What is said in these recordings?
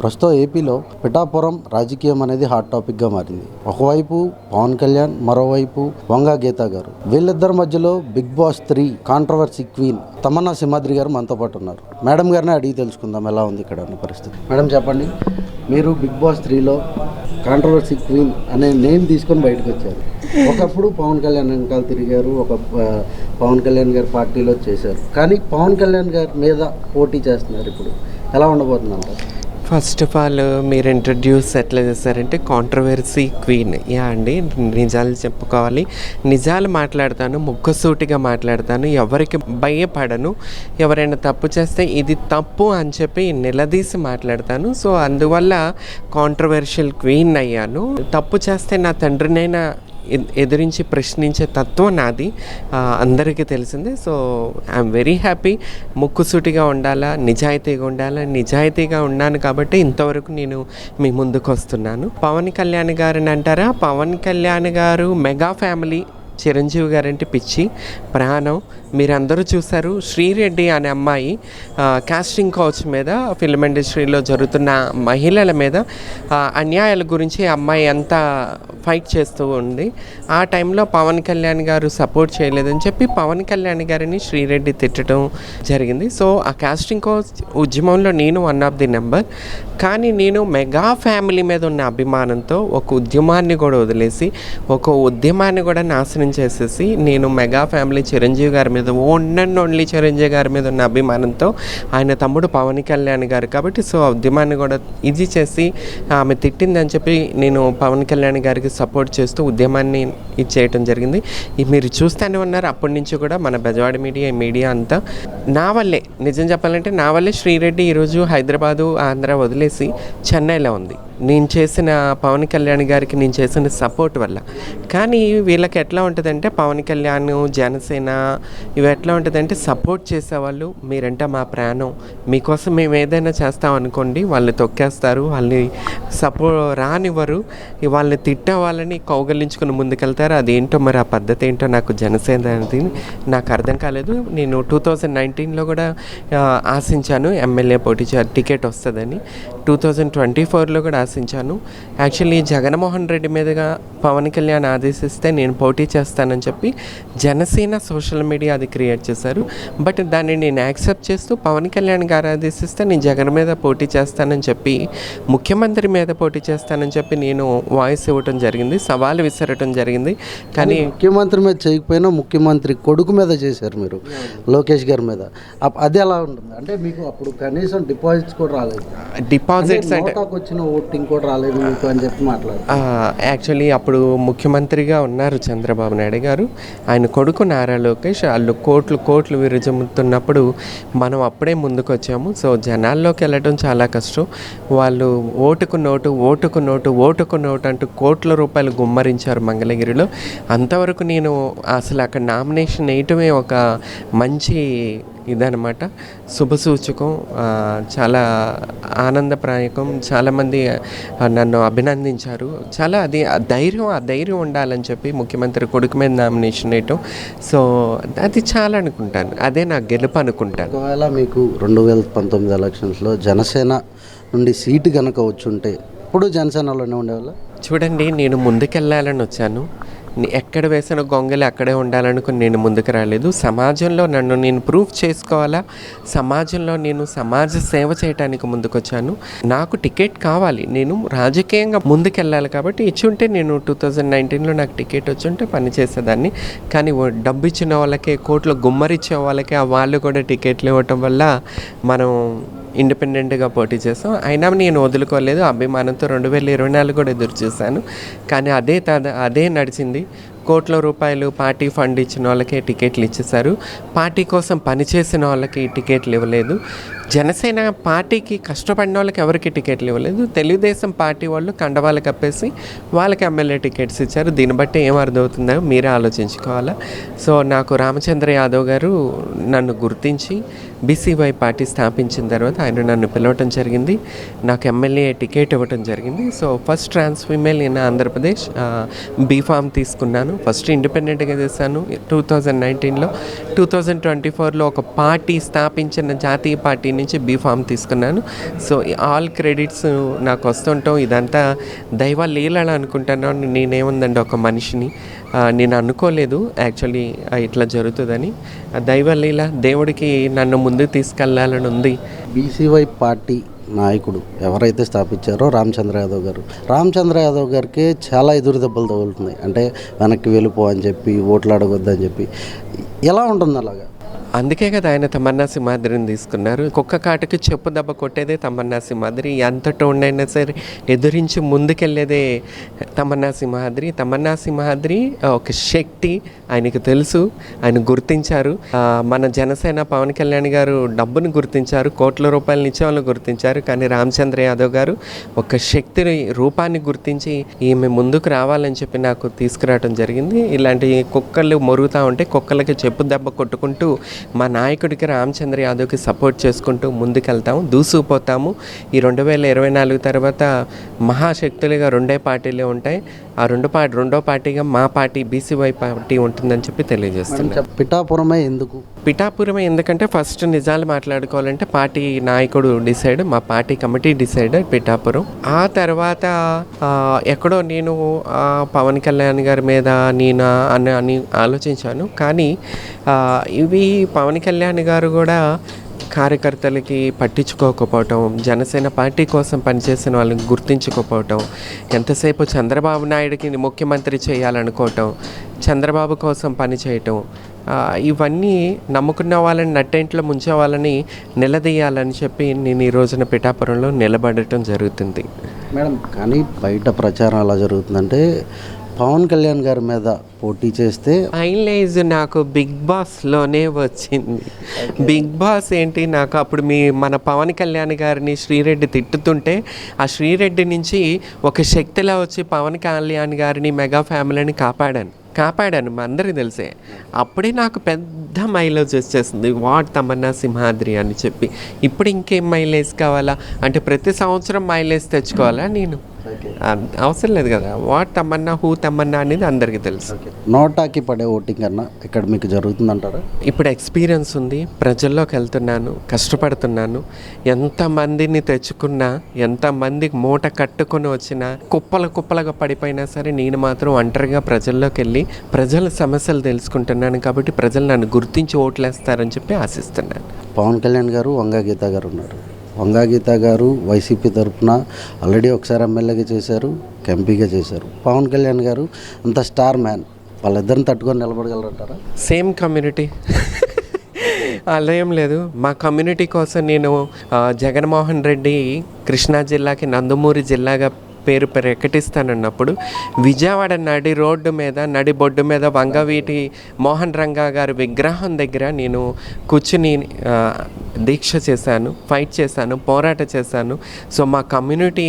ప్రస్తుతం ఏపీలో పిఠాపురం రాజకీయం అనేది హాట్ టాపిక్గా మారింది. ఒకవైపు పవన్ కళ్యాణ్, మరోవైపు వంగా గీత గారు. వీళ్ళిద్దరి మధ్యలో Bigg Boss 3 controversy queen Tamanna Simhadri గారు మనతో పాటు ఉన్నారు. మేడం గారిని అడిగి తెలుసుకుందాం ఎలా ఉంది ఇక్కడ ఉన్న పరిస్థితి. మేడం చెప్పండి, మీరు బిగ్ బాస్ 3లో కాంట్రవర్సీ క్వీన్ అనే నేమ్ తీసుకొని బయటకు వచ్చారు. ఒకప్పుడు పవన్ కళ్యాణ్ వెనకాల తిరిగారు, పవన్ కళ్యాణ్ గారి పార్టీలో చేశారు. కానీ పవన్ కళ్యాణ్ గారి మీద పోటీ చేస్తున్నారు. ఇప్పుడు ఎలా ఉండబోతుంది అంటారు? ఫస్ట్ ఆఫ్ ఆల్ మీరు ఇంట్రడ్యూస్ ఎట్లా చేస్తారంటే కాంట్రవర్సీ క్వీన్. యా అండి, నిజాలు చెప్పుకోవాలి, నిజాలు మాట్లాడతాను, ముక్కసూటిగా మాట్లాడతాను, ఎవరికి భయపడను. ఎవరైనా తప్పు చేస్తే ఇది తప్పు అని చెప్పి నిలదీసి మాట్లాడతాను. సో అందువల్ల కాంట్రవర్షియల్ క్వీన్ అయ్యాను. తప్పు చేస్తే నా తండ్రినైనా ఎదిరించి ప్రశ్నించే తత్వం నాది, అందరికీ తెలిసిందే. So I'm very happy. ముక్కుసూటిగా ఉండాలా, నిజాయితీగా ఉన్నాను కాబట్టి ఇంతవరకు నేను మీ ముందుకు వస్తున్నాను. పవన్ కళ్యాణ్ గారిని అంటారా? పవన్ కళ్యాణ్ గారు మెగా ఫ్యామిలీ. చిరంజీవి గారంటే పిచ్చి, ప్రాణం. మీరందరూ చూశారు, శ్రీరెడ్డి అనే అమ్మాయి కాస్టింగ్ కౌచ్ మీద ఫిల్మ్ ఇండస్ట్రీలో జరుగుతున్న మహిళల మీద అన్యాయాల గురించి అమ్మాయి అంతా ఫైట్ చేస్తూ ఉంది. ఆ టైంలో పవన్ కళ్యాణ్ గారు సపోర్ట్ చేయలేదని చెప్పి పవన్ కళ్యాణ్ గారిని శ్రీరెడ్డి తిట్టడం జరిగింది. సో ఆ కాస్టింగ్ కౌచ్ ఉద్యమంలో నేను వన్ ఆఫ్ ది నెంబర్. కానీ నేను మెగా ఫ్యామిలీ మీద ఉన్న అభిమానంతో ఒక ఉద్యమాన్ని కూడా వదిలేసి, ఒక ఉద్యమాన్ని కూడా నాశనం చేసేసి, నేను మెగా ఫ్యామిలీ చిరంజీవి గారి మీద ఓన్లీ చిరంజీవి గారి మీద ఉన్న అభిమానంతో, ఆయన తమ్ముడు పవన్ కళ్యాణ్ గారు కాబట్టి సో ఆ ఉద్యమాన్ని కూడా ఇది చేసి ఆమె తిట్టిందని చెప్పి నేను పవన్ కళ్యాణ్ గారికి సపోర్ట్ చేస్తూ ఉద్యమాన్ని ఇది చేయటం జరిగింది. మీరు చూస్తూనే ఉన్నారు అప్పటి నుంచి కూడా మన బెజవాడ మీడియా అంతా నా వల్లే. నిజం చెప్పాలంటే నా వల్లే శ్రీరెడ్డి ఈరోజు హైదరాబాదు, ఆంధ్ర వదిలేసి చెన్నైలో ఉంది. నేను చేసిన పవన్ కళ్యాణ్ గారికి నేను చేసిన సపోర్ట్ వల్ల. కానీ వీళ్ళకి ఎట్లా ఉంటుందంటే పవన్ కళ్యాణ్, జనసేన ఇవి ఎట్లా ఉంటుందంటే సపోర్ట్ చేసేవాళ్ళు మీరంటే మా ప్రాణం, మీకోసం మేము ఏదైనా చేస్తాం అనుకోండి, వాళ్ళు తొక్కేస్తారు, వాళ్ళని రానివ్వరు, వాళ్ళని తిట్టే వాళ్ళని కౌగలించుకుని ముందుకెళ్తారు. అదేంటో మరి ఆ పద్ధతి ఏంటో నాకు జనసేన అనేది నాకు అర్థం కాలేదు. నేను 2019లో కూడా ఆశించాను ఎమ్మెల్యే పోటీ టికెట్ వస్తుందని. 2024లో కూడా ఆశించాను. యాక్చువల్లీ జగన్మోహన్ రెడ్డి మీదుగా పవన్ కళ్యాణ్ ఆదేశిస్తే నేను పోటీ చేస్తానని చెప్పి జనసేన సోషల్ మీడియా అది క్రియేట్ చేశారు. బట్ దాన్ని నేను యాక్సెప్ట్ చేస్తూ పవన్ కళ్యాణ్ గారు ఆదేశిస్తే నేను జగన్ మీద పోటీ చేస్తానని చెప్పి, ముఖ్యమంత్రి మీద పోటీ చేస్తానని చెప్పి నేను వాయిస్ ఇవ్వటం జరిగింది, సవాలు విసరటం జరిగింది. కానీ ముఖ్యమంత్రి మీద చేయకపోయినా ముఖ్యమంత్రి కొడుకు మీద చేశారు మీరు, లోకేష్ గారి మీద. అది ఎలా ఉంటుంది అంటే మీకు అప్పుడు కనీసం డిపాజిట్స్ కూడా రాలేదు, డిపాజిట్స్ అంటే వచ్చిన ఓటింగ్ కూడా రాలేదు మీకు అని చెప్పి మాట్లాడారు. యాక్చువల్లీ అప్పుడు ముఖ్యమంత్రిగా ఉన్నారు చంద్రబాబు నాయుడు గారు, ఆయన కొడుకు నారా లోకేష్. వాళ్ళు కోట్లు విరజమ్ముతున్నప్పుడు మనం అప్పుడే ముందుకు వచ్చాము. సో జనాల్లోకి వెళ్ళడం చాలా కష్టం. వాళ్ళు ఓటుకు నోటు అంటూ కోట్ల రూపాయలు గుమ్మరించారు మంగళగిరిలో. అంతవరకు నేను అసలు అక్కడ నామినేషన్ వేయటమే ఒక మంచి ఇదనమాట, శుభసూచకం, చాలా ఆనందప్రాయకం. చాలామంది నన్ను అభినందించారు. చాలా అది ఆ ధైర్యం ఉండాలని చెప్పి ముఖ్యమంత్రి కొడుకు మీద నామినేషన్ వేయటం. సో అది చాలా అనుకుంటాను, అదే నా గెలుపు అనుకుంటాను. ఒకవేళ మీకు 2019 ఎలక్షన్స్లో జనసేన నుండి సీటు కనుక వచ్చుంటే ఇప్పుడు జనసేనలోనే ఉండేవాళ్ళ? చూడండి, నేను ముందుకెళ్ళాలని వచ్చాను. ఎక్కడ వేసిన గొంగలి అక్కడే ఉండాలనుకుని నేను ముందుకు రాలేదు. సమాజంలో నన్ను నేను ప్రూఫ్ చేసుకోవాలా, సమాజంలో నేను సమాజ సేవ చేయడానికి ముందుకొచ్చాను. నాకు టికెట్ కావాలి, నేను రాజకీయంగా ముందుకెళ్ళాలి కాబట్టి ఇచ్చుంటే నేను 2019లో నాకు టికెట్ వచ్చుంటే పని చేసేదాన్ని. కానీ డబ్బు ఇచ్చిన వాళ్ళకే, కోట్లు గుమ్మరిచ్చే వాళ్ళకే వాళ్ళు కూడా టికెట్లు ఇవ్వటం వల్ల మనం ఇండిపెండెంట్గా పోటీ చేస్తాం. అయినా నేను వదులుకోలేదు, అభిమానంతో 2024 కూడా ఎదురు చూశాను. కానీ అదే నడిచింది. కోట్ల రూపాయలు పార్టీ ఫండ్ ఇచ్చిన వాళ్ళకే టికెట్లు ఇచ్చేశారు, పార్టీ కోసం పనిచేసిన వాళ్ళకి టికెట్లు ఇవ్వలేదు. జనసేన పార్టీకి కష్టపడిన వాళ్ళకి ఎవరికి టికెట్లు ఇవ్వలేదు. తెలుగుదేశం పార్టీ వాళ్ళు కండవాళ్ళు కప్పేసి వాళ్ళకి ఎమ్మెల్యే టికెట్స్ ఇచ్చారు. దీన్ని బట్టి ఏం అర్థమవుతుందో మీరే ఆలోచించుకోవాలా. సో నాకు రామచంద్ర యాదవ్ గారు నన్ను గుర్తించి బీసీవై పార్టీ స్థాపించిన తర్వాత ఆయన నన్ను పిలవటం జరిగింది, నాకు ఎమ్మెల్యే టికెట్ ఇవ్వటం జరిగింది. So first trans female in Andhra Pradesh B form తీసుకున్నాను. ఫస్ట్ ఇండిపెండెంట్గా చేశాను 2019లో. 2024లో ఒక పార్టీ స్థాపించిన జాతీయ పార్టీ నుంచి బీఫామ్ తీసుకున్నాను. సో ఆల్ క్రెడిట్స్ నాకు వస్తుంటాం. ఇదంతా దైవ లీలలు అనుకుంటున్నాను. నేనేముందండి, ఒక మనిషిని. నేను అనుకోలేదు యాక్చువల్లీ ఇట్లా జరుగుతుందని. దైవ లీల, దేవుడికి నన్ను ముందుకు తీసుకెళ్లాలని ఉంది. బీసీవై పార్టీ నాయకుడు ఎవరైతే స్థాపించారో రామచంద్ర యాదవ్ గారు, రామచంద్ర యాదవ్ గారికి చాలా ఎదురు దెబ్బలు తగులుతున్నాయి. అంటే వెనక్కి వెళ్ళిపో అని చెప్పి, ఓట్లు అడగొద్దని చెప్పి. ఎలా ఉంటుంది అలాగా? అందుకే కదా ఆయన తమన్నా సింహాద్రిని తీసుకున్నారు. కుక్క కాటుకి చెప్పు దెబ్బ కొట్టేదే తమన్నా సింహాద్రి. ఎంత టోన్ అయినా సరే ఎదురించి ముందుకెళ్ళేదే తమన్నా సింహాద్రి. తమన్నా సింహాద్రి ఒక శక్తి, ఆయనకు తెలుసు, ఆయన గుర్తించారు. మన జనసేన పవన్ కళ్యాణ్ గారు డబ్బును గుర్తించారు, కోట్ల రూపాయలు ఇచ్చే వాళ్ళని గుర్తించారు. కానీ రామచంద్ర యాదవ్ గారు ఒక శక్తి రూపాన్ని గుర్తించి ఈమె ముందుకు రావాలని చెప్పి నాకు తీసుకురావడం జరిగింది. ఇలాంటి కుక్కలు మొరుగుతూ ఉంటే కుక్కలకి చెప్పు దెబ్బ కొట్టుకుంటూ మా నాయకుడికి రామచంద్ర యాదవ్కి సపోర్ట్ చేసుకుంటూ ముందుకెళ్తాము, దూసుకుపోతాము. ఈ 2024 తర్వాత మహాశక్తులుగా రెండే పార్టీలే ఉంటాయి. ఆ రెండో పార్టీగా మా పార్టీ బీసీవై పార్టీ ఉంటుందని చెప్పి తెలియజేస్తున్నాను. పిఠాపురమే ఎందుకు? పిఠాపురమే ఎందుకంటే ఫస్ట్ నిజాలు మాట్లాడుకోవాలంటే పార్టీ నాయకుడు డిసైడ్, మా పార్టీ కమిటీ డిసైడ్ పిఠాపురం. ఆ తర్వాత ఎక్కడో నేను పవన్ కళ్యాణ్ గారి మీద నేను అని ఆలోచించాను. కానీ ఇవి పవన్ కళ్యాణ్ గారు కూడా కార్యకర్తలకి పట్టించుకోకపోవటం, జనసేన పార్టీ కోసం పనిచేసిన వాళ్ళని గుర్తించుకోకపోవటం, ఎంతసేపు చంద్రబాబు నాయుడికి ముఖ్యమంత్రి చేయాలనుకోవటం, చంద్రబాబు కోసం పని చేయటం, ఇవన్నీ నమ్ముకున్న వాళ్ళని నట్టేంట్లో ముంచే వాళ్ళని నిలదీయాలని చెప్పి నేను ఈ రోజున పిఠాపురంలో నిలబడటం జరుగుతుంది. మేడం, కానీ బయట ప్రచారం ఎలా జరుగుతుందంటే పవన్ కళ్యాణ్ గారి మీద పోటీ చేస్తే ఫైనలైజ్ నాకు బిగ్ బాస్లోనే వచ్చింది. బిగ్ బాస్ ఏంటి, నాకు అప్పుడు మన పవన్ కళ్యాణ్ గారిని శ్రీరెడ్డి తిట్టుతుంటే ఆ శ్రీరెడ్డి నుంచి ఒక శక్తిలా వచ్చి పవన్ కళ్యాణ్ గారిని మెగా ఫ్యామిలీని కాపాడాను మా అందరికీ తెలిసే. అప్పుడే నాకు పెద్ద మైలేజ్ వచ్చేసింది, వాట్ తమన్నా సింహాద్రి అని చెప్పి. ఇప్పుడు ఇంకేం మైలేజ్ కావాలా అంటే ప్రతి సంవత్సరం మైలేజ్ తెచ్చుకోవాలా? నేను అవసరం లేదు కదా. వాట్ తమన్నా, హూ తమన్నా అనేది అందరికీ తెలుసు. నోటాకి పడే ఓటింగ్ అన్నా ఇక్కడ మీకు జరుగుతుందంటారా? ఇప్పుడు ఎక్స్పీరియన్స్ ఉంది, ప్రజల్లోకి వెళ్తున్నాను, కష్టపడుతున్నాను. ఎంతమందిని తెచ్చుకున్నా, ఎంతమందికి మూట కట్టుకొని వచ్చినా, కుప్పలుగా పడిపోయినా సరే నేను మాత్రం ఒంటరిగా ప్రజల్లోకి వెళ్ళి ప్రజల సమస్యలు తెలుసుకుంటున్నాను. కాబట్టి ప్రజలు నన్ను గుర్తించి ఓట్లేస్తారని చెప్పి ఆశిస్తున్నాను. పవన్ కళ్యాణ్ గారు, వంగా గీత గారు ఉన్నారు. వంగా గీత గారు వైసీపీ తరఫున ఆల్రెడీ ఒకసారి ఎమ్మెల్యేగా చేశారు, ఎంపీగా చేశారు. పవన్ కళ్యాణ్ గారు అంత స్టార్ మ్యాన్, వాళ్ళిద్దరిని తట్టుకొని నిలబడగలరంటారా? సేమ్ కమ్యూనిటీ అలా ఏం లేదు. మా కమ్యూనిటీ కోసం నేను జగన్మోహన్ రెడ్డి కృష్ణా జిల్లాకి నందమూరి జిల్లాగా పేరు ప్రకటిస్తానన్నప్పుడు విజయవాడ నడి బొడ్డు మీద వంగవీటి మోహన్ రంగా గారి విగ్రహం దగ్గర నేను కూర్చుని దీక్ష చేశాను, ఫైట్ చేశాను, పోరాటం చేశాను. సో మా కమ్యూనిటీ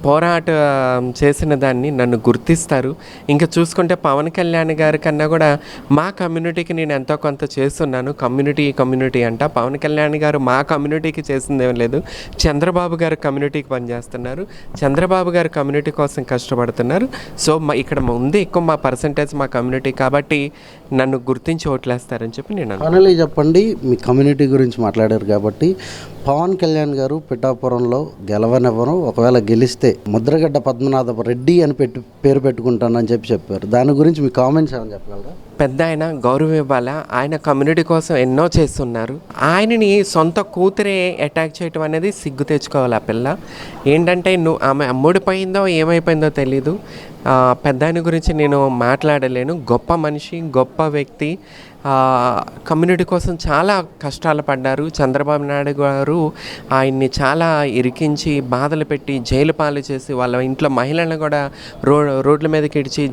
పోరాటం చేసిన దాన్ని నన్ను గుర్తిస్తారు. ఇంకా చూసుకుంటే పవన్ కళ్యాణ్ గారి కన్నా కూడా మా కమ్యూనిటీకి నేను ఎంతో కొంత చేస్తున్నాను. కమ్యూనిటీ అంట. పవన్ కళ్యాణ్ గారు మా కమ్యూనిటీకి చేసిందేం లేదు, చంద్రబాబు గారు కమ్యూనిటీకి పనిచేస్తున్నారు, చంద్రబాబు గారు కమ్యూనిటీ కోసం కష్టపడుతున్నారు. సో ఇక్కడ ఉంది ఎక్కువ మా పర్సంటేజ్ మా కమ్యూనిటీ, కాబట్టి నన్ను గుర్తించి ఓట్లేస్తారని చెప్పి నేను ఫైనల్లీ చెప్పండి. మీ కమ్యూనిటీ గురించి మాట్లాడారు కాబట్టి పవన్ కళ్యాణ్ గారు పిఠాపురంలో గెలవనివ్వను, ఒకవేళ గెలిస్తే ముద్రగడ్డ పద్మనాభ రెడ్డి అని పేరు పెట్టుకుంటానని చెప్పారు. దాని గురించి మీ కామెంట్స్ ఏమని చెప్పగలరా? పెద్ద ఆయన గౌరవం ఇవ్వాలా, ఆయన కమ్యూనిటీ కోసం ఎన్నో చేస్తున్నారు. ఆయనని సొంత కూతురే అటాక్ చేయటం అనేది సిగ్గు తెచ్చుకోవాలి. ఆ పిల్ల ఏంటంటే ఆమె అమ్ముడిపోయిందో ఏమైపోయిందో తెలీదు. పెద్ద ఆయన గురించి నేను మాట్లాడలేను. గొప్ప మనిషి, గొప్ప వ్యక్తి, కమ్యూనిటీ కోసం చాలా కష్టాలు పడ్డారు. చంద్రబాబు నాయుడు గారు ఆయన్ని చాలా ఇరికించి బాధలు పెట్టి జైలు పాలు చేసి వాళ్ళ ఇంట్లో మహిళలను కూడా రోడ్ల మీదకి ఇడిచి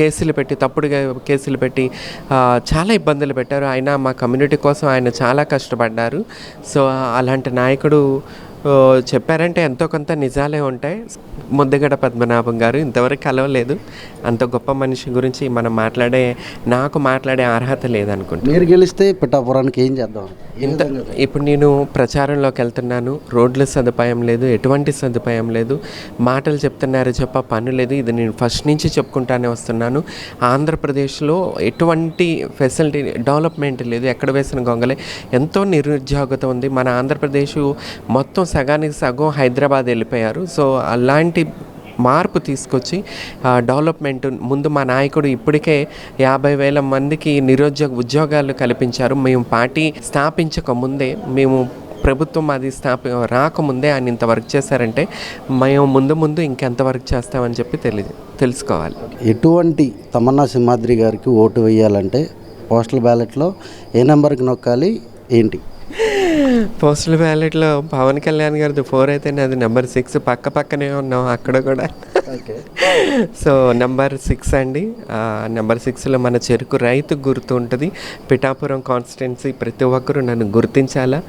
కేసులు పెట్టి, తప్పుడుగా కేసులు పెట్టి చాలా ఇబ్బందులు పెట్టారు. అయినా మా కమ్యూనిటీ కోసం ఆయన చాలా కష్టపడ్డారు. సో అలాంటి నాయకుడు చెప్పారంటే ఎంతో కొంత నిజాలే ఉంటాయి. ముద్రగడ్డ పద్మనాభం గారు ఇంతవరకు కలవలేదు. అంత గొప్ప మనిషి గురించి నాకు మాట్లాడే అర్హత లేదనుకుంటా. మీరు గెలిస్తే పిఠాపురానికి ఏం చేద్దాం? ఇంత ఇప్పుడు నేను ప్రచారంలోకి వెళ్తున్నాను, రోడ్ల సదుపాయం లేదు, ఎటువంటి సదుపాయం లేదు, మాటలు చెప్తున్నారు చెప్ప పని లేదు. ఇది నేను ఫస్ట్ నుంచి చెప్పుకుంటానే వస్తున్నాను. ఆంధ్రప్రదేశ్లో ఎటువంటి ఫెసిలిటీ డెవలప్మెంట్ లేదు. ఎక్కడ వేసిన గొంగలే, ఎంతో నిరుద్యోగత ఉంది. మన ఆంధ్రప్రదేశ్ మొత్తం సగానికి సగం హైదరాబాద్ వెళ్ళిపోయారు. సో అలాంటి మార్పు తీసుకొచ్చి డెవలప్మెంట్ ముందు మా నాయకుడు ఇప్పటికే 50,000 మందికి ఉద్యోగాలు కల్పించారు. మేము పార్టీ స్థాపించక ముందే, మేము ప్రభుత్వం అది రాకముందే ఆయన ఇంత వర్క్ చేశారంటే మేము ముందు ఇంకెంత వర్క్ చేస్తామని చెప్పి తెలుసుకోవాలి. ఎటువంటి తమన్నా సింహాద్రి గారికి ఓటు వేయాలంటే పోస్టల్ బ్యాలెట్లో ఏ నెంబర్కి నొక్కాలి, ఏంటి? పోస్టల్ బ్యాలెట్లో పవన్ కళ్యాణ్ గారిది 4 అయితే అది నెంబర్ 6, పక్కనే ఉన్నాం అక్కడ కూడా. సో నెంబర్ 6 అండి. నెంబర్ 6లో మన చెరుకు రైతు గుర్తు ఉంటుంది. పిఠాపురం కాన్స్టిట్యున్సీ ప్రతి ఒక్కరూ నన్ను గుర్తించాలా.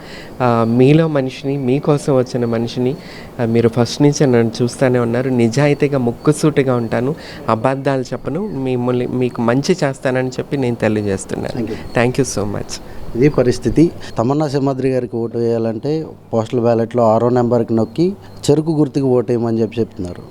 మీలో మనిషిని, మీకోసం వచ్చిన మనిషిని. మీరు ఫస్ట్ నుంచి నన్ను చూస్తూనే ఉన్నారు. నిజాయితీగా ముక్కుసూటిగా ఉంటాను, అబద్ధాలు చెప్పను, మీకు మంచి చేస్తానని చెప్పి నేను తెలియజేస్తున్నాను. Thank you so much. ఇది పరిస్థితి. తమన్నా సింహాద్రి గారికి ఓటు వేయాలంటే పోస్టల్ బ్యాలెట్లో 6వ నెంబర్కి నొక్కి చెరుకు గుర్తుకి ఓటు వేయమని చెప్తున్నారు.